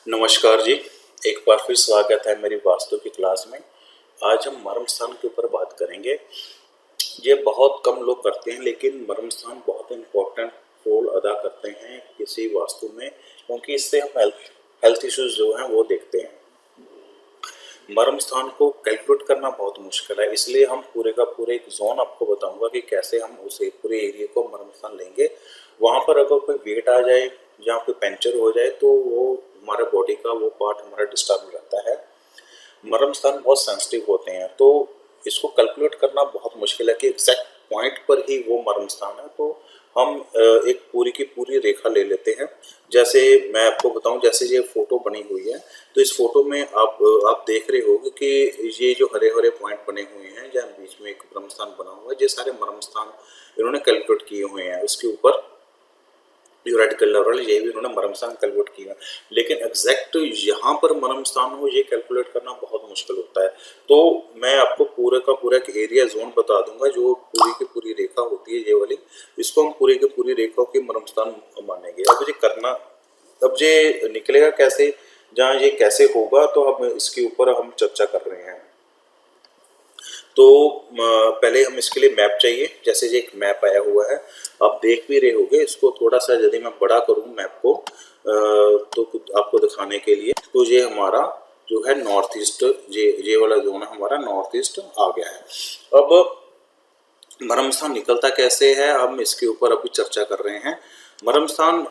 नमस्कार जी। एक बार फिर स्वागत है मेरी वास्तु की क्लास में। आज हम मर्म स्थान के ऊपर बात करेंगे। ये बहुत कम लोग करते हैं, लेकिन मर्म स्थान बहुत इम्पोर्टेंट रोल अदा करते हैं किसी वास्तु में, क्योंकि इससे हम हेल्थ इश्यूज जो हैं वो देखते हैं। मर्म स्थान को कैलकुलेट करना बहुत मुश्किल है, इसलिए हम पूरे का पूरे एक जोन आपको बताऊंगा कि कैसे हम उसे पूरे एरिया को मर्म स्थान लेंगे। वहाँ पर अगर कोई वेट आ जाए या कोई पंचर हो जाए तो वो हमारे बॉडी का वो पार्ट हमारा डिस्टर्ब हो जाता है। मर्म स्थान बहुत सेंसिटिव होते हैं, तो इसको कैलकुलेट करना बहुत मुश्किल है कि एग्जैक्ट पॉइंट पर ही वो मर्म स्थान है। तो हम एक पूरी की पूरी रेखा ले लेते हैं। जैसे मैं आपको बताऊं, जैसे ये फोटो बनी हुई है, तो इस फोटो में आप देख रहे होंगे कि ये जो हरे हरे पॉइंट बने हुए हैं, जहाँ बीच में एक मर्म स्थान बना हुआ है, ये सारे मर्म स्थान इन्होंने कैलकुलेट किए हुए हैं। उसके ऊपर जो रेड कलर वाले ये भी उन्होंने मर्म स्थान कैलकुलेट किया, लेकिन एग्जैक्ट यहाँ पर मर्म स्थान हो ये कैलकुलेट करना बहुत मुश्किल होता है। तो मैं आपको पूरे का पूरा एक एरिया जोन बता दूंगा, जो पूरी की पूरी रेखा होती है ये वाली, इसको हम पूरी की पूरी रेखा के मर्म स्थान मानेंगे। अब ये करना, अब ये निकलेगा कैसे, जहाँ ये कैसे होगा, तो हम इसके ऊपर हम चर्चा कर रहे हैं। तो पहले हम इसके लिए मैप चाहिए। जैसे ये एक मैप आया हुआ है, आप देख भी रहे होंगे। इसको थोड़ा सा यदि मैं बड़ा करूँ मैप को, तो आपको दिखाने के लिए, तो ये हमारा जो है नॉर्थ ईस्ट, ये वाला जोन है हमारा नॉर्थ ईस्ट आ गया है। अब मर्म स्थान निकलता कैसे है, हम इसके ऊपर अभी चर्चा कर रहे हैं। मर्म स्थान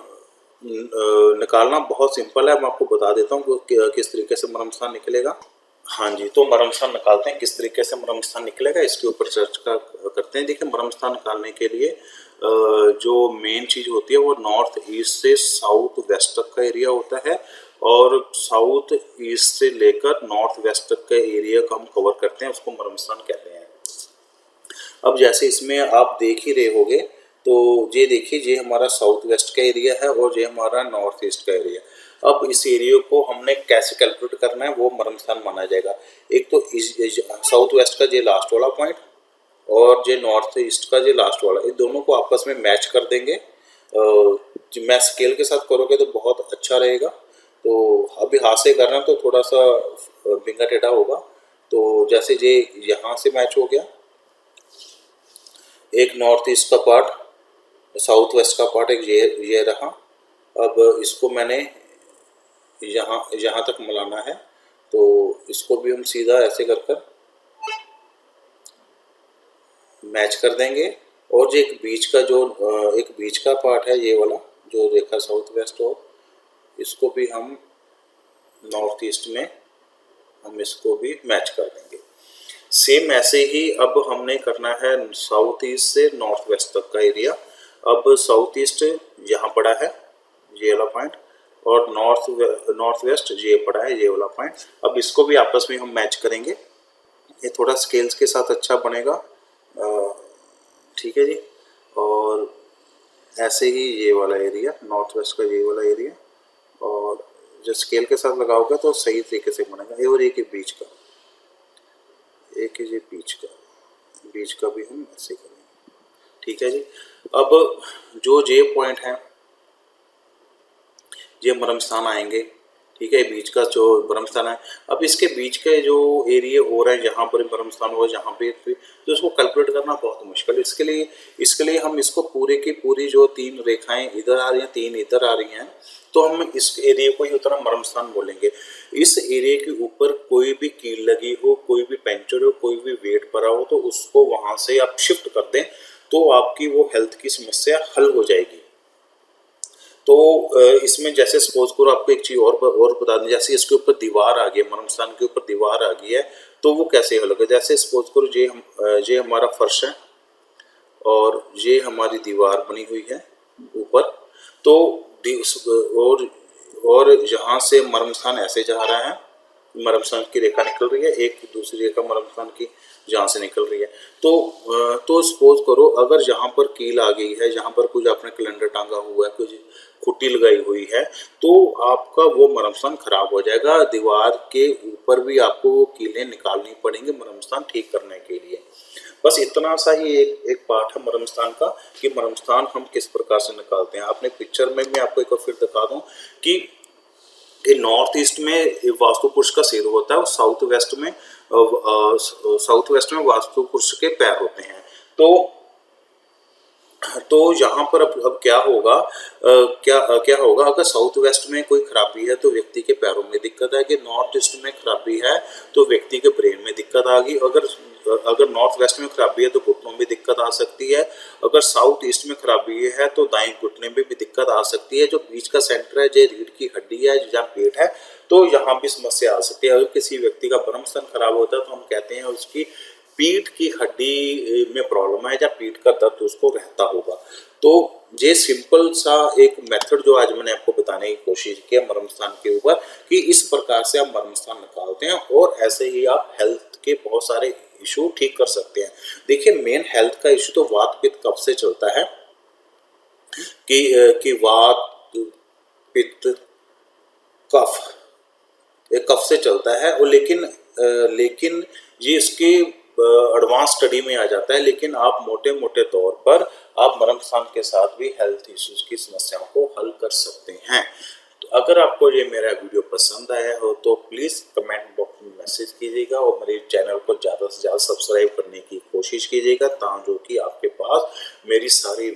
निकालना बहुत सिंपल है, मैं आपको बता देता हूँ किस तरीके से मर्म स्थान निकलेगा। हाँ जी, तो मर्म स्थान निकालते हैं, किस तरीके से मर्म स्थान निकलेगा इसके ऊपर चर्चा करते हैं। देखिए, मर्म स्थान निकालने के लिए जो मेन चीज होती है वो नॉर्थ ईस्ट से साउथ वेस्ट तक का एरिया होता है, और साउथ ईस्ट से लेकर नॉर्थ वेस्ट तक का एरिया को हम कवर करते हैं, उसको मर्म स्थान कहते हैं। अब जैसे इसमें आप देख ही रहे होंगे, तो ये देखिए, ये हमारा साउथ वेस्ट का एरिया है और ये हमारा नॉर्थ ईस्ट का एरिया। अब इस एरिया को हमने कैसे कैलकुलेट करना है, वो मर्म स्थान माना जाएगा। एक तो साउथ वेस्ट का ये लास्ट वाला पॉइंट और ये नॉर्थ ईस्ट का ये लास्ट वाला, इन दोनों को आपस में मैच कर देंगे। मैं स्केल के साथ करोगे तो बहुत अच्छा रहेगा। तो अभी हाथ से करना तो थोड़ा सा बिंगा टेढ़ा होगा। तो जैसे ये यहाँ से मैच हो गया, एक नॉर्थ ईस्ट का पार्ट, साउथ वेस्ट का पार्ट एक ये रहा। अब इसको मैंने यहाँ तक मिलाना है, तो इसको भी हम सीधा ऐसे कर कर मैच कर देंगे। और जो एक बीच का पार्ट है, ये वाला जो रेखा साउथ वेस्ट, और इसको भी हम नॉर्थ ईस्ट में हम इसको भी मैच कर देंगे। सेम ऐसे ही अब हमने करना है साउथ ईस्ट से नॉर्थ वेस्ट तक का एरिया। अब साउथ ईस्ट यहाँ पड़ा है ये वाला पॉइंट, और नॉर्थ वेस्ट ये पड़ा है ये वाला पॉइंट। अब इसको भी आपस में हम मैच करेंगे, ये थोड़ा स्केल्स के साथ अच्छा बनेगा। ठीक है जी। और ऐसे ही ये वाला एरिया, नॉर्थ वेस्ट का ये वाला एरिया, और जो स्केल के साथ लगाओगे तो सही तरीके से बनेगा। और एक ही बीच का, एक ही बीच का भी हम ऐसे करेंगे। ठीक है जी। अब जो जे पॉइंट है, ये मर्म स्थान आएंगे। ठीक है, बीच का जो मर्म स्थान है, अब इसके बीच के जो एरिया हो रहा है जहाँ पर मर्म स्थान हो, जहाँ पे तो इसको कैलकुलेट करना बहुत मुश्किल है। इसके लिए हम इसको पूरे की पूरी जो 3 रेखाएं इधर आ रही हैं, 3 इधर आ रही हैं, तो हम इस एरिया को ही उतना मर्म स्थान बोलेंगे। इस एरिया के ऊपर कोई भी कील लगी हो, कोई भी पंचर हो, कोई भी वेट पड़ा हो, तो उसको वहां से आप शिफ्ट कर दें, तो आपकी वो हेल्थ की समस्या हल हो जाएगी। तो इसमें जैसे सपोज करो, आपको एक चीज और बता दें, जैसे इसके ऊपर दीवार आ गई है, मर्म स्थान के ऊपर दीवार आ गई है, तो वो कैसे हल होगा। जैसे सपोज करो ये हमारा फर्श है और ये हमारी दीवार बनी हुई है ऊपर, तो और यहाँ से मर्म स्थान ऐसे जा रहा है, मर्म स्थान की रेखा निकल रही है, एक दूसरी रेखा मर्म स्थान की जहाँ से निकल रही है। तो सपोज करो, अगर यहाँ पर कील आ गई है, यहाँ पर कुछ आपने कैलेंडर टांगा हुआ है, कुछ खुट्टी लगाई हुई है, तो आपका वो मर्म स्थान खराब हो जाएगा। दीवार के ऊपर भी आपको वो कीलें निकालनी पड़ेंगी मर्म स्थान ठीक करने के लिए। बस इतना सा ही एक पार्ट है मर्म स्थान का, कि मर्म स्थान हम किस प्रकार से निकालते हैं। आपने पिक्चर में मैं आपको एक बार फिर दिखा दूं कि ये नॉर्थ ईस्ट में वास्तु पुरुष का सिर होता है और साउथ वेस्ट में वास्तु पुरुष के पैर होते हैं। तो यहाँ पर अब क्या होगा, क्या होगा अगर साउथ वेस्ट में कोई खराबी है तो व्यक्ति के पैरों में दिक्कत आएगी, नॉर्थ ईस्ट में खराबी है तो व्यक्ति के ब्रेन में दिक्कत आएगी, अगर नॉर्थ वेस्ट में खराबी है तो घुटनों में दिक्कत आ सकती है, अगर साउथ ईस्ट में खराबी है तो दाएं घुटने में भी दिक्कत आ सकती है। जो बीच का सेंटर है, जो रीढ़ की हड्डी है, जहाँ पेट है, तो यहाँ भी समस्या आ सकती है। अगर किसी व्यक्ति का ब्रह्म स्थान खराब होता है तो हम कहते हैं उसकी पीठ की हड्डी में प्रॉब्लम है या पीठ का दर्द उसको रहता होगा। तो ये सिंपल सा एक मेथड जो आज मैंने आपको बताने की कोशिश की मर्म स्थान के ऊपर, कि इस प्रकार से आप मर्म स्थान निकालते हैं और ऐसे ही आप हेल्थ के बहुत सारे इशू ठीक कर सकते हैं। देखिए, मेन हेल्थ का इशू तो वात पित्त कफ से चलता है कि वात पित्त कफ, ये कफ से चलता है। और लेकिन ये इसकी एडवांस स्टडी में आ जाता है। लेकिन आप मोटे मोटे तौर पर आप मर्म स्थान के साथ भी हेल्थ इश्यूज की समस्याओं को हल कर सकते हैं। तो अगर आपको ये मेरा वीडियो पसंद आया हो तो प्लीज़ कमेंट बॉक्स में मैसेज कीजिएगा और मेरे चैनल को ज़्यादा से ज़्यादा सब्सक्राइब करने की कोशिश कीजिएगा, ताकि आपके पास मेरी सारी